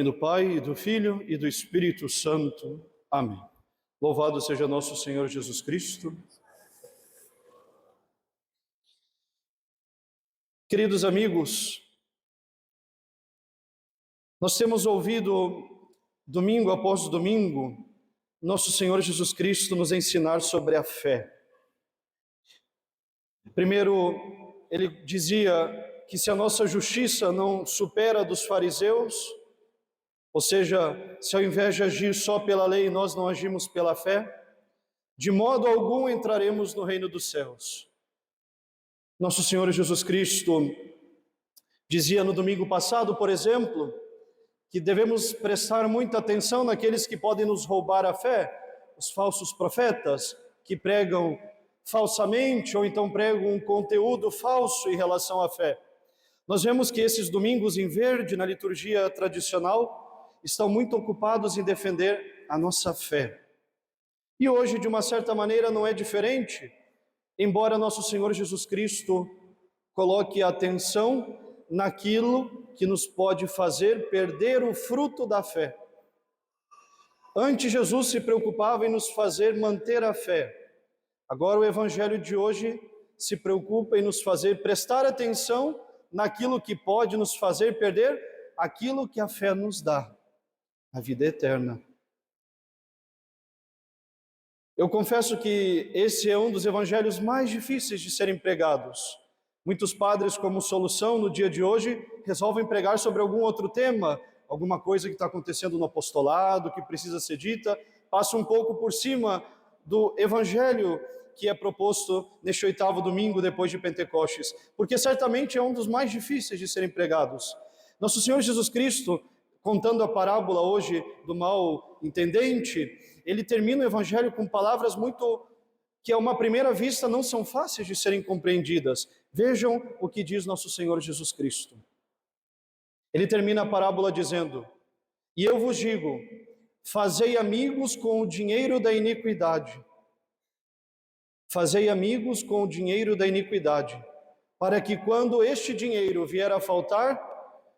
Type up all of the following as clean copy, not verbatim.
nome do Pai, e do Filho e do Espírito Santo. Amém. Louvado seja nosso Senhor Jesus Cristo. Queridos amigos, nós temos ouvido, domingo após domingo, nosso Senhor Jesus Cristo nos ensinar sobre a fé. Primeiro, ele dizia que se a nossa justiça não supera a dos fariseus, ou seja, se ao invés de agir só pela lei, nós não agimos pela fé, de modo algum entraremos no reino dos céus. Nosso Senhor Jesus Cristo dizia no domingo passado, por exemplo, que devemos prestar muita atenção naqueles que podem nos roubar a fé, os falsos profetas, que pregam falsamente ou então pregam um conteúdo falso em relação à fé. Nós vemos que esses domingos em verde, na liturgia tradicional, estão muito ocupados em defender a nossa fé. E hoje, de uma certa maneira, não é diferente, embora nosso Senhor Jesus Cristo coloque atenção naquilo que nos pode fazer perder o fruto da fé. Antes, Jesus se preocupava em nos fazer manter a fé. Agora, o Evangelho de hoje se preocupa em nos fazer prestar atenção naquilo que pode nos fazer perder aquilo que a fé nos dá, a vida eterna. Eu confesso que esse é um dos evangelhos mais difíceis de serem pregados. Muitos padres, como solução no dia de hoje, resolvem pregar sobre algum outro tema, alguma coisa que está acontecendo no apostolado, que precisa ser dita, passa um pouco por cima do evangelho que é proposto neste 8º domingo depois de Pentecostes, porque certamente é um dos mais difíceis de serem pregados. Nosso Senhor Jesus Cristo, contando a parábola hoje do mal intendente, ele termina o evangelho com palavras que a uma primeira vista não são fáceis de serem compreendidas. Vejam o que diz nosso Senhor Jesus Cristo. Ele termina a parábola dizendo: "E eu vos digo, fazei amigos com o dinheiro da iniquidade. Fazei amigos com o dinheiro da iniquidade, para que quando este dinheiro vier a faltar,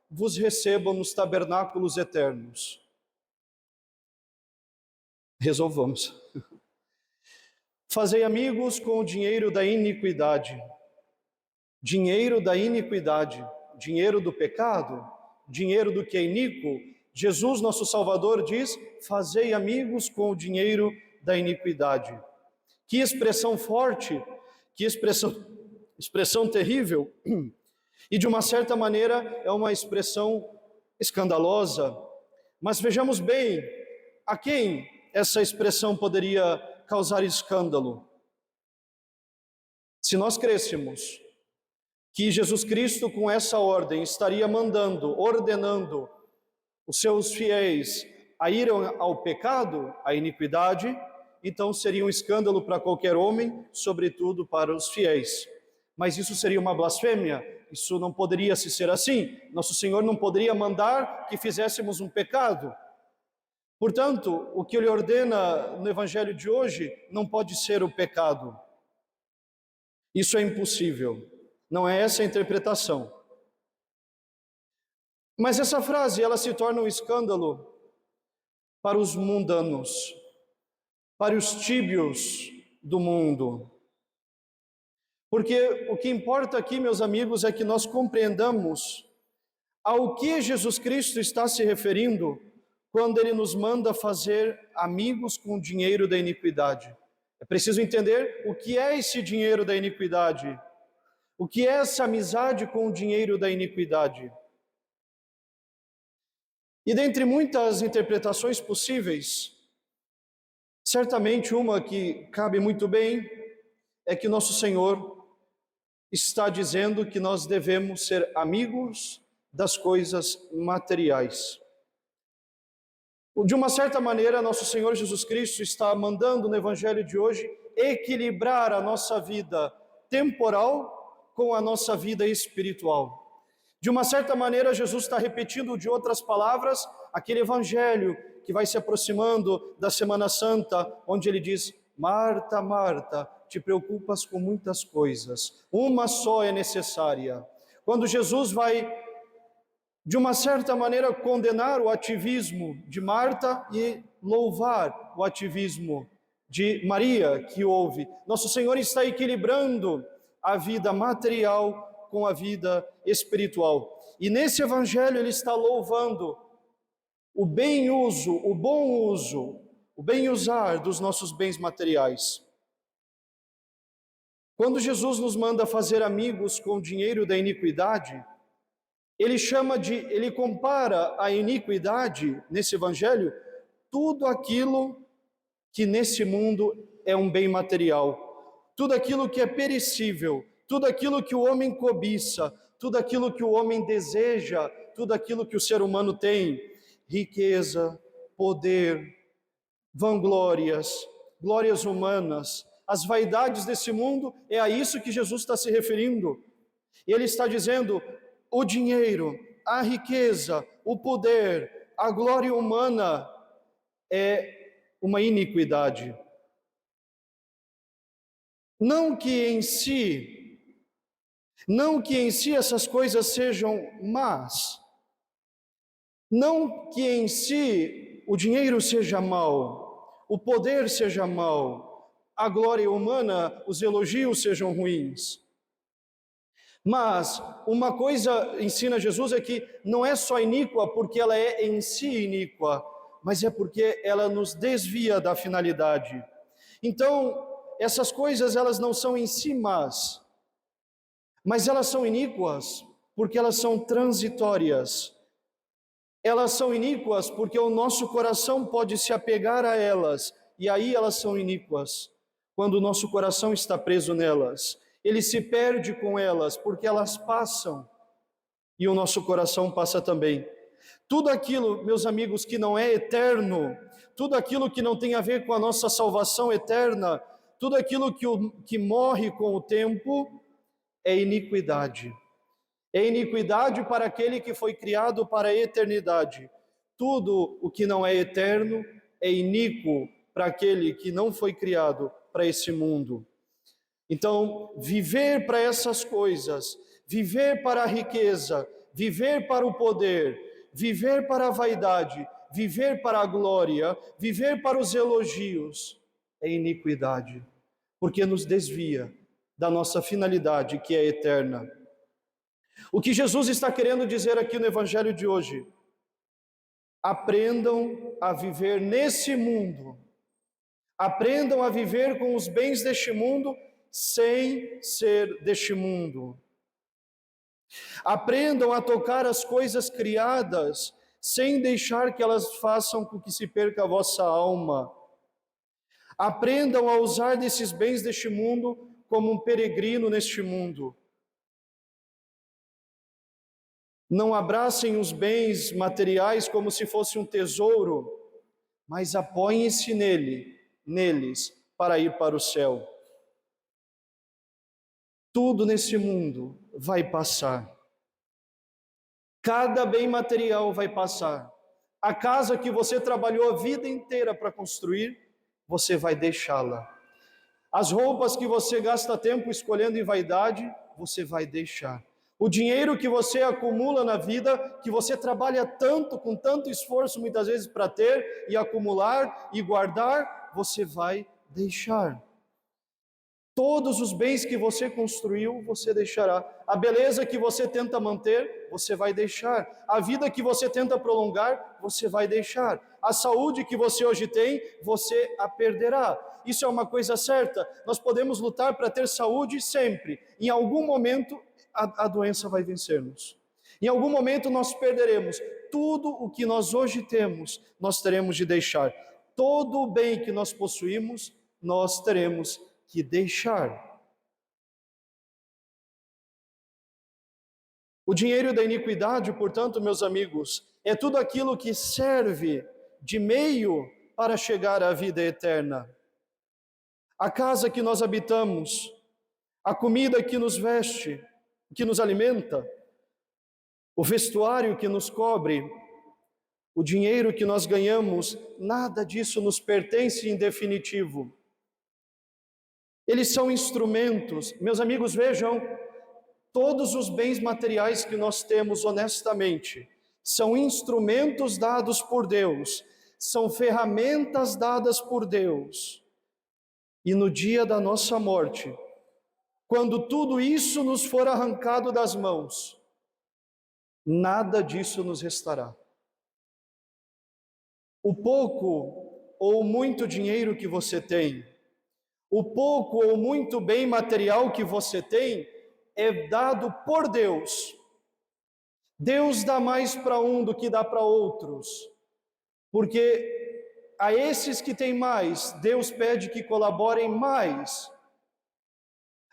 vos recebam nos tabernáculos eternos." Resolvamos. Fazei amigos com o dinheiro da iniquidade. Dinheiro da iniquidade, dinheiro do pecado, dinheiro do que é iníquo. Jesus, nosso Salvador, diz: fazei amigos com o dinheiro da iniquidade. Que expressão forte, que expressão terrível, e de uma certa maneira é uma expressão escandalosa. Mas vejamos bem, a quem essa expressão poderia causar escândalo? Se nós crêssemos que Jesus Cristo, com essa ordem, estaria ordenando os seus fiéis a ir ao pecado, à iniquidade, então seria um escândalo para qualquer homem, sobretudo para os fiéis. Mas isso seria uma blasfêmia, isso não poderia se ser assim. Nosso Senhor não poderia mandar que fizéssemos um pecado. Portanto, o que Ele ordena no Evangelho de hoje não pode ser o pecado. Isso é impossível, não é essa a interpretação. Mas essa frase, ela se torna um escândalo para os mundanos, para os tíbios do mundo. Porque o que importa aqui, meus amigos, é que nós compreendamos ao que Jesus Cristo está se referindo quando Ele nos manda fazer amigos com o dinheiro da iniquidade. É preciso entender o que é esse dinheiro da iniquidade, o que é essa amizade com o dinheiro da iniquidade. E dentre muitas interpretações possíveis, certamente uma que cabe muito bem é que nosso Senhor está dizendo que nós devemos ser amigos das coisas materiais. De uma certa maneira, nosso Senhor Jesus Cristo está mandando no Evangelho de hoje equilibrar a nossa vida temporal com a nossa vida espiritual. De uma certa maneira, Jesus está repetindo de outras palavras aquele Evangelho que vai se aproximando da Semana Santa, onde ele diz: Marta, Marta, te preocupas com muitas coisas, uma só é necessária. Quando Jesus vai de uma certa maneira, condenar o ativismo de Marta e louvar o ativismo de Maria, que ouve. Nosso Senhor está equilibrando a vida material com a vida espiritual. E nesse evangelho ele está louvando o bem uso, o bom uso, o bem usar dos nossos bens materiais. Quando Jesus nos manda fazer amigos com o dinheiro da iniquidade, ele compara a iniquidade nesse evangelho tudo aquilo que nesse mundo é um bem material, tudo aquilo que é perecível, tudo aquilo que o homem cobiça, tudo aquilo que o homem deseja, tudo aquilo que o ser humano tem, riqueza, poder, vanglórias, glórias humanas, as vaidades desse mundo, é a isso que Jesus está se referindo. Ele está dizendo: o dinheiro, a riqueza, o poder, a glória humana é uma iniquidade. Não que em si essas coisas sejam más, não que em si o dinheiro seja mau, o poder seja mau, a glória humana, os elogios sejam ruins. Mas uma coisa ensina Jesus é que não é só iníqua porque ela é em si iníqua, mas é porque ela nos desvia da finalidade. Então, essas coisas elas não são em si más, mas elas são iníquas porque elas são transitórias. Elas são iníquas porque o nosso coração pode se apegar a elas, e aí elas são iníquas. Quando o nosso coração está preso nelas, ele se perde com elas, porque elas passam, e o nosso coração passa também. Tudo aquilo, meus amigos, que não é eterno, tudo aquilo que não tem a ver com a nossa salvação eterna, tudo aquilo que morre com o tempo, é iniquidade. É iniquidade para aquele que foi criado para a eternidade. Tudo o que não é eterno é iníquo para aquele que não foi criado para esse mundo. Então, viver para essas coisas, viver para a riqueza, viver para o poder, viver para a vaidade, viver para a glória, viver para os elogios, é iniquidade, porque nos desvia da nossa finalidade, que é eterna. O que Jesus está querendo dizer aqui no Evangelho de hoje? Aprendam a viver nesse mundo, aprendam a viver com os bens deste mundo, sem ser deste mundo. Aprendam a tocar as coisas criadas, sem deixar que elas façam com que se perca a vossa alma. Aprendam a usar desses bens deste mundo como um peregrino neste mundo. Não abracem os bens materiais como se fosse um tesouro, mas apoiem-se neles, para ir para o céu. Tudo nesse mundo vai passar. Cada bem material vai passar. A casa que você trabalhou a vida inteira para construir, você vai deixá-la. As roupas que você gasta tempo escolhendo em vaidade, você vai deixar. O dinheiro que você acumula na vida, que você trabalha tanto, com tanto esforço muitas vezes para ter e acumular e guardar, você vai deixar. Todos os bens que você construiu, você deixará. A beleza que você tenta manter, você vai deixar. A vida que você tenta prolongar, você vai deixar. A saúde que você hoje tem, você a perderá. Isso é uma coisa certa. Nós podemos lutar para ter saúde sempre. Em algum momento, a doença vai vencer-nos. Em algum momento nós perderemos. Tudo o que nós hoje temos, nós teremos de deixar. Todo o bem que nós possuímos, nós teremos que deixar. O dinheiro da iniquidade, portanto, meus amigos, é tudo aquilo que serve de meio para chegar à vida eterna. A casa que nós habitamos, a comida que nos veste, que nos alimenta, o vestuário que nos cobre, o dinheiro que nós ganhamos, nada disso nos pertence em definitivo. Eles são instrumentos. Meus amigos, vejam, todos os bens materiais que nós temos honestamente, são instrumentos dados por Deus, são ferramentas dadas por Deus. E no dia da nossa morte, quando tudo isso nos for arrancado das mãos, nada disso nos restará. O pouco ou muito dinheiro que você tem, o pouco ou muito bem material que você tem, é dado por Deus. Deus dá mais para um do que dá para outros, porque a esses que têm mais, Deus pede que colaborem mais.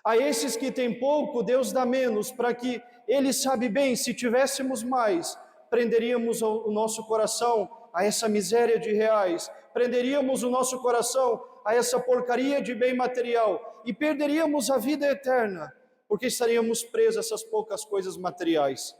A esses que têm pouco, Deus dá menos, para que Ele sabe bem, se tivéssemos mais, prenderíamos o nosso coração a essa miséria de reais, prenderíamos o nosso coração a essa porcaria de bem material e perderíamos a vida eterna, porque estaríamos presos a essas poucas coisas materiais.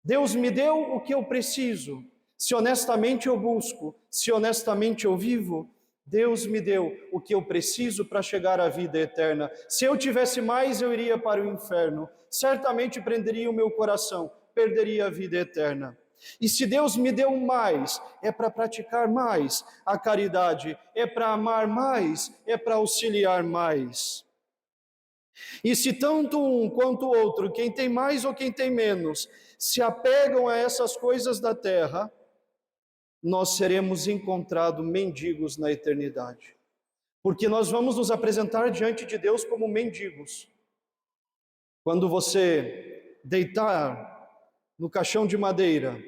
Deus me deu o que eu preciso, se honestamente eu busco, se honestamente eu vivo, Deus me deu o que eu preciso para chegar à vida eterna. Se eu tivesse mais, eu iria para o inferno. Certamente prenderia o meu coração, perderia a vida eterna. E se Deus me deu mais, é para praticar mais a caridade, é para amar mais, é para auxiliar mais. E se tanto um quanto o outro, quem tem mais ou quem tem menos, se apegam a essas coisas da terra, nós seremos encontrados mendigos na eternidade. Porque nós vamos nos apresentar diante de Deus como mendigos. Quando você deitar no caixão de madeira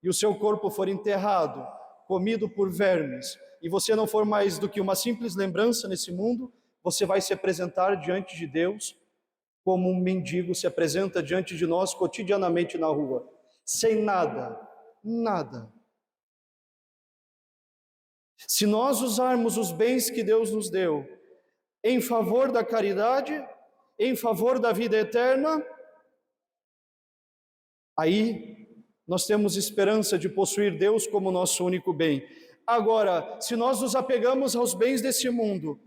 e o seu corpo for enterrado, comido por vermes, e você não for mais do que uma simples lembrança nesse mundo, você vai se apresentar diante de Deus como um mendigo se apresenta diante de nós cotidianamente na rua, sem nada, nada. Se nós usarmos os bens que Deus nos deu em favor da caridade, em favor da vida eterna, aí nós temos esperança de possuir Deus como nosso único bem. Agora, se nós nos apegamos aos bens desse mundo,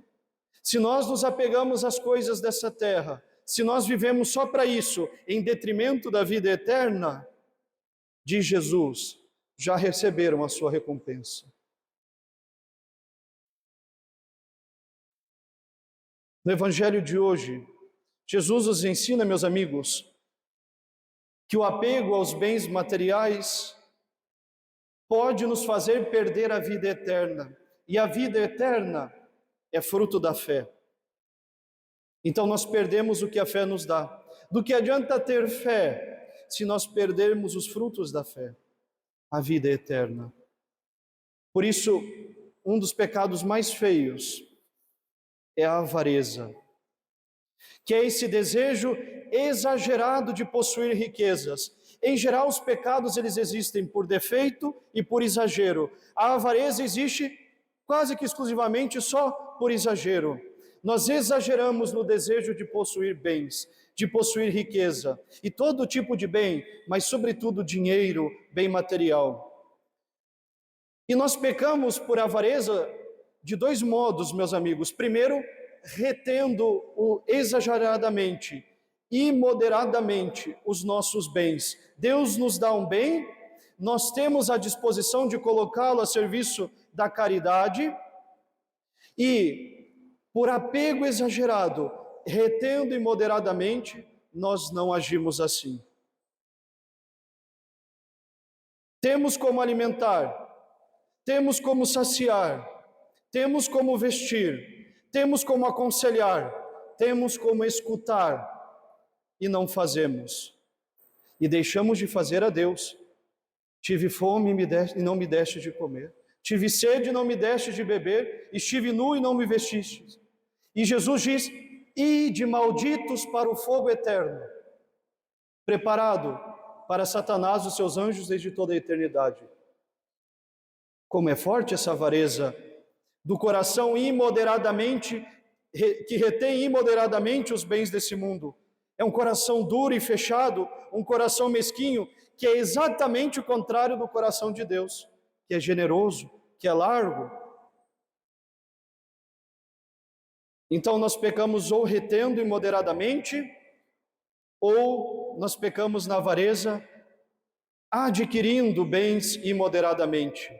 se nós nos apegamos às coisas dessa terra, se nós vivemos só para isso, em detrimento da vida eterna, diz Jesus, já receberam a sua recompensa. No Evangelho de hoje, Jesus nos ensina, meus amigos, que o apego aos bens materiais pode nos fazer perder a vida eterna. E a vida eterna é fruto da fé. Então nós perdemos o que a fé nos dá. Do que adianta ter fé se nós perdermos os frutos da fé? A vida eterna. Por isso, um dos pecados mais feios é a avareza, que é esse desejo exagerado de possuir riquezas. Em geral, os pecados eles existem por defeito e por exagero. A avareza existe quase que exclusivamente só por exagero. Nós exageramos no desejo de possuir bens, de possuir riqueza e todo tipo de bem, mas sobretudo dinheiro, bem material. E nós pecamos por avareza de dois modos, meus amigos. Primeiro, retendo exageradamente, imoderadamente os nossos bens. Deus nos dá um bem, nós temos a disposição de colocá-lo a serviço da caridade e, por apego exagerado, retendo imoderadamente, nós não agimos assim. Temos como alimentar, temos como saciar, temos como vestir, temos como aconselhar, temos como escutar e não fazemos. E deixamos de fazer a Deus. Tive fome e não me deste de comer. Tive sede e não me deste de beber. Estive nu e não me vestiste. E Jesus diz, ide malditos para o fogo eterno, preparado para Satanás e os seus anjos desde toda a eternidade. Como é forte essa avareza do coração imoderadamente, que retém imoderadamente os bens desse mundo. É um coração duro e fechado, um coração mesquinho, que é exatamente o contrário do coração de Deus, que é generoso, que é largo. Então nós pecamos ou retendo imoderadamente, ou nós pecamos na avareza, adquirindo bens imoderadamente.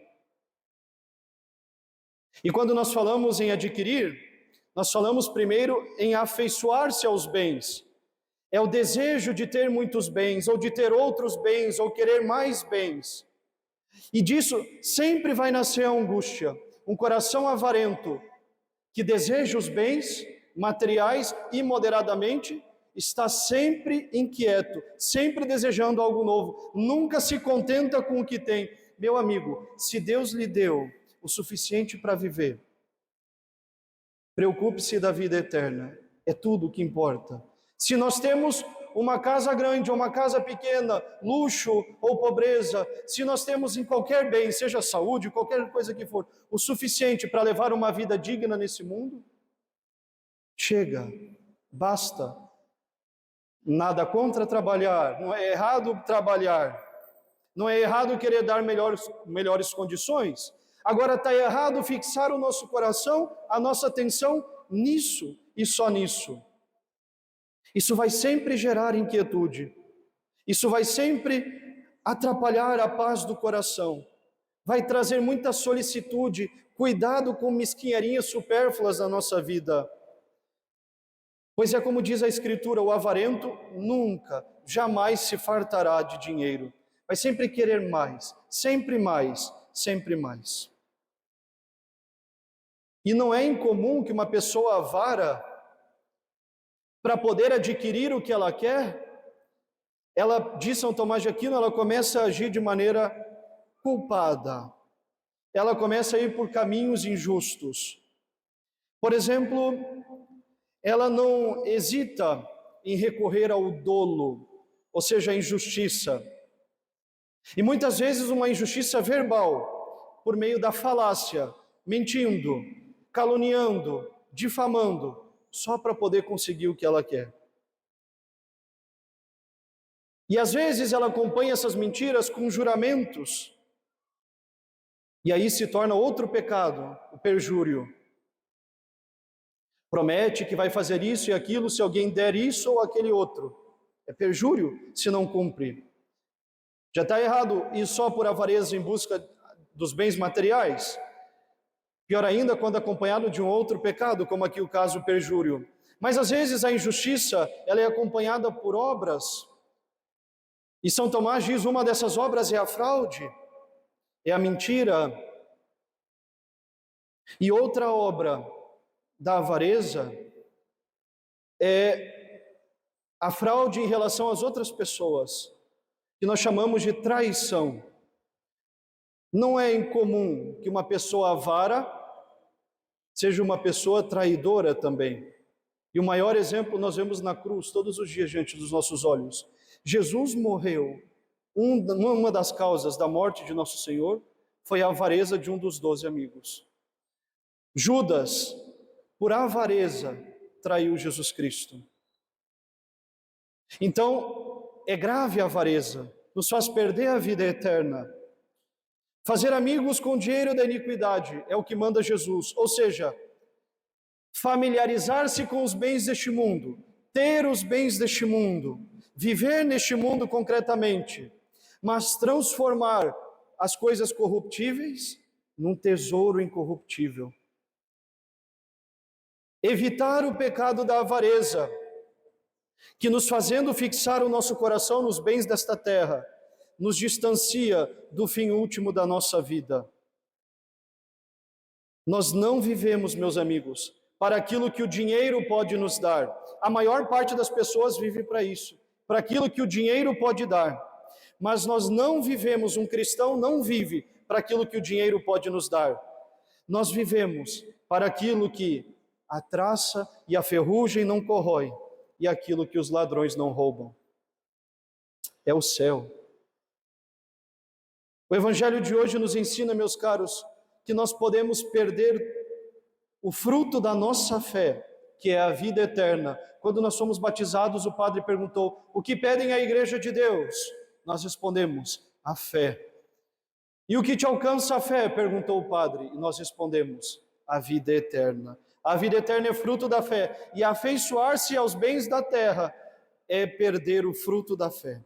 E quando nós falamos em adquirir, nós falamos primeiro em afeiçoar-se aos bens. É o desejo de ter muitos bens, ou de ter outros bens, ou querer mais bens. E disso sempre vai nascer a angústia, um coração avarento, que deseja os bens materiais imoderadamente, está sempre inquieto, sempre desejando algo novo, nunca se contenta com o que tem. Meu amigo, se Deus lhe deu o suficiente para viver, preocupe-se da vida eterna, é tudo o que importa. Se nós temos uma casa grande ou uma casa pequena, luxo ou pobreza, se nós temos em qualquer bem, seja saúde, qualquer coisa que for, o suficiente para levar uma vida digna nesse mundo, chega, basta. Nada contra trabalhar, não é errado trabalhar, não é errado querer dar melhores condições. Agora está errado fixar o nosso coração, a nossa atenção nisso e só nisso. Isso vai sempre gerar inquietude, isso vai sempre atrapalhar a paz do coração, vai trazer muita solicitude, cuidado com mesquinharinhas supérfluas na nossa vida. Pois é como diz a Escritura, o avarento nunca, jamais se fartará de dinheiro. Vai sempre querer mais, sempre mais, sempre mais. E não é incomum que uma pessoa avara, para poder adquirir o que ela quer, ela, diz São Tomás de Aquino, ela começa a agir de maneira culpada. Ela começa a ir por caminhos injustos. Por exemplo, ela não hesita em recorrer ao dolo, ou seja, a injustiça. E muitas vezes uma injustiça verbal, por meio da falácia, mentindo, caluniando, difamando, só para poder conseguir o que ela quer. E às vezes ela acompanha essas mentiras com juramentos, e aí se torna outro pecado, o perjúrio. Promete que vai fazer isso e aquilo se alguém der isso ou aquele outro. É perjúrio se não cumpre. Já está errado ir só por avareza em busca dos bens materiais. Pior ainda quando acompanhado de um outro pecado, como aqui o caso perjúrio. Mas às vezes a injustiça, ela é acompanhada por obras. E São Tomás diz, uma dessas obras é a fraude, é a mentira. E outra obra da avareza é a fraude em relação às outras pessoas, que nós chamamos de traição. Não é incomum que uma pessoa avara seja uma pessoa traidora também. E o maior exemplo nós vemos na cruz, todos os dias diante dos nossos olhos. Jesus morreu, uma das causas da morte de nosso Senhor foi a avareza de um dos 12 amigos. Judas, por avareza, traiu Jesus Cristo. Então, é grave a avareza, nos faz perder a vida eterna. Fazer amigos com o dinheiro da iniquidade é o que manda Jesus, ou seja, familiarizar-se com os bens deste mundo, ter os bens deste mundo, viver neste mundo concretamente, mas transformar as coisas corruptíveis num tesouro incorruptível. Evitar o pecado da avareza, que nos fazendo fixar o nosso coração nos bens desta terra, nos distancia do fim último da nossa vida. Nós não vivemos, meus amigos, para aquilo que o dinheiro pode nos dar. A maior parte das pessoas vive para isso, para aquilo que o dinheiro pode dar. Mas nós não vivemos, um cristão não vive para aquilo que o dinheiro pode nos dar. Nós vivemos para aquilo que a traça e a ferrugem não corrói, e aquilo que os ladrões não roubam. É o céu. O Evangelho de hoje nos ensina, meus caros, que nós podemos perder o fruto da nossa fé, que é a vida eterna. Quando nós fomos batizados, o padre perguntou, o que pedem à igreja de Deus? Nós respondemos, a fé. E o que te alcança a fé? Perguntou o padre. E nós respondemos, a vida eterna. A vida eterna é fruto da fé. E afeiçoar-se aos bens da terra é perder o fruto da fé.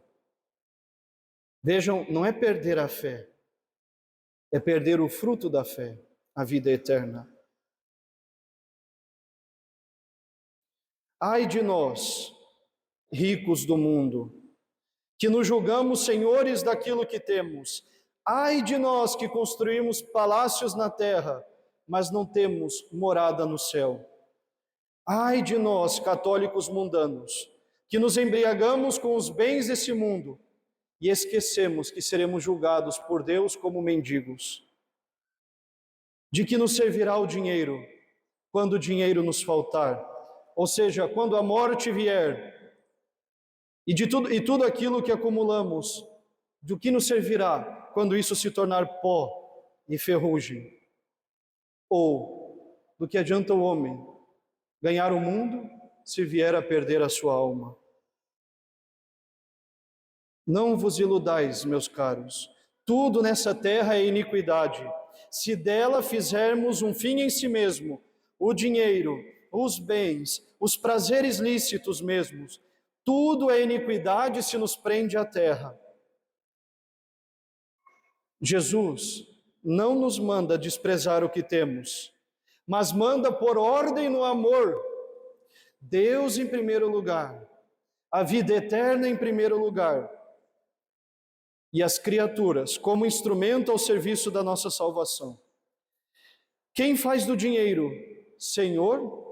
Vejam, não é perder a fé, é perder o fruto da fé, a vida eterna. Ai de nós, ricos do mundo, que nos julgamos senhores daquilo que temos. Ai de nós que construímos palácios na terra, mas não temos morada no céu. Ai de nós, católicos mundanos, que nos embriagamos com os bens desse mundo e esquecemos que seremos julgados por Deus como mendigos. De que nos servirá o dinheiro quando o dinheiro nos faltar? Ou seja, quando a morte vier, e tudo aquilo que acumulamos, do que nos servirá quando isso se tornar pó e ferrugem? Ou do que adianta o homem ganhar o mundo se vier a perder a sua alma? Não vos iludais, meus caros, tudo nessa terra é iniquidade. Se dela fizermos um fim em si mesmo, o dinheiro, os bens, os prazeres lícitos mesmos, tudo é iniquidade se nos prende à terra. Jesus não nos manda desprezar o que temos, mas manda pôr ordem no amor. Deus em primeiro lugar, a vida eterna em primeiro lugar, e as criaturas como instrumento ao serviço da nossa salvação. Quem faz do dinheiro senhor,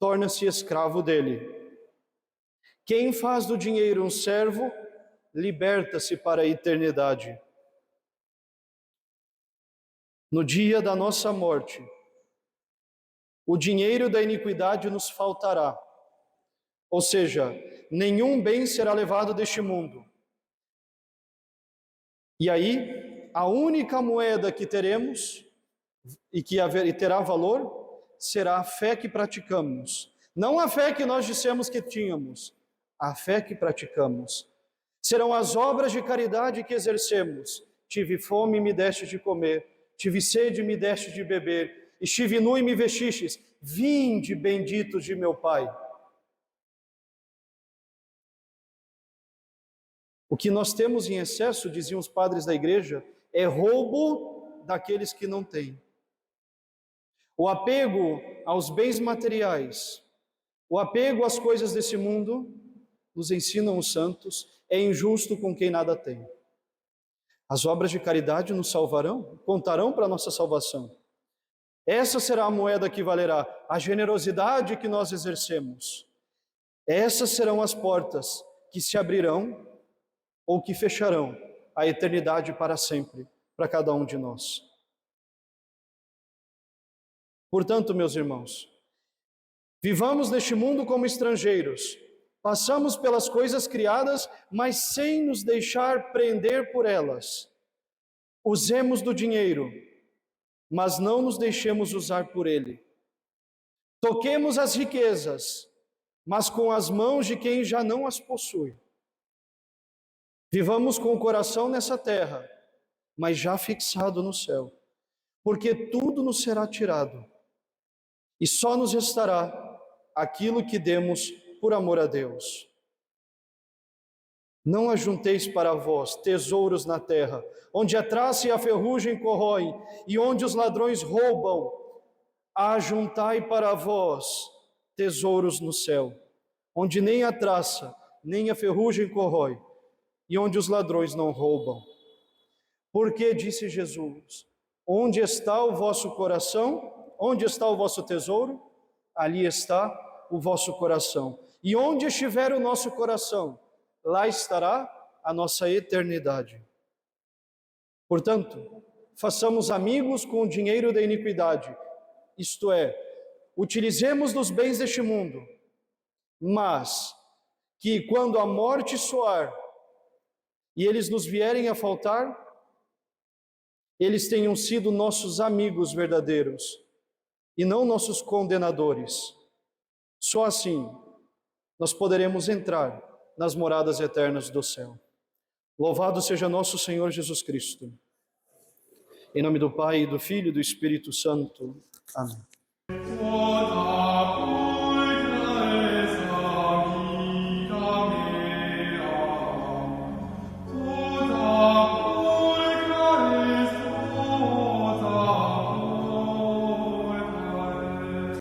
torna-se escravo dele. Quem faz do dinheiro um servo, liberta-se para a eternidade. No dia da nossa morte, o dinheiro da iniquidade nos faltará. Ou seja, nenhum bem será levado deste mundo. E aí, a única moeda que teremos e que terá valor será a fé que praticamos. Não a fé que nós dissemos que tínhamos, a fé que praticamos. Serão as obras de caridade que exercemos. Tive fome e me deste de comer, tive sede e me deste de beber, estive nu e me vestistes. Vinde, benditos de meu Pai. O que nós temos em excesso, diziam os padres da igreja, é roubo daqueles que não têm. O apego aos bens materiais, o apego às coisas desse mundo, nos ensinam os santos, é injusto com quem nada tem. As obras de caridade nos salvarão, contarão para a nossa salvação. Essa será a moeda que valerá, a generosidade que nós exercemos. Essas serão as portas que se abrirão ou que fecharão a eternidade para sempre, para cada um de nós. Portanto, meus irmãos, vivamos neste mundo como estrangeiros, passamos pelas coisas criadas, mas sem nos deixar prender por elas. Usemos do dinheiro, mas não nos deixemos usar por ele. Toquemos as riquezas, mas com as mãos de quem já não as possui. Vivamos com o coração nessa terra, mas já fixado no céu, porque tudo nos será tirado, e só nos restará aquilo que demos por amor a Deus. Não ajunteis para vós tesouros na terra, onde a traça e a ferrugem corroem, e onde os ladrões roubam. Ajuntai para vós tesouros no céu, onde nem a traça, nem a ferrugem corrói, e onde os ladrões não roubam. Porque, disse Jesus, onde está o vosso coração? Onde está o vosso tesouro? Ali está o vosso coração. E onde estiver o nosso coração, lá estará a nossa eternidade. Portanto, façamos amigos com o dinheiro da iniquidade, isto é, utilizemos dos bens deste mundo, mas que quando a morte soar e eles nos vierem a faltar, eles tenham sido nossos amigos verdadeiros e não nossos condenadores. Só assim nós poderemos entrar nas moradas eternas do céu. Louvado seja nosso Senhor Jesus Cristo. Em nome do Pai, do Filho e do Espírito Santo. Amém.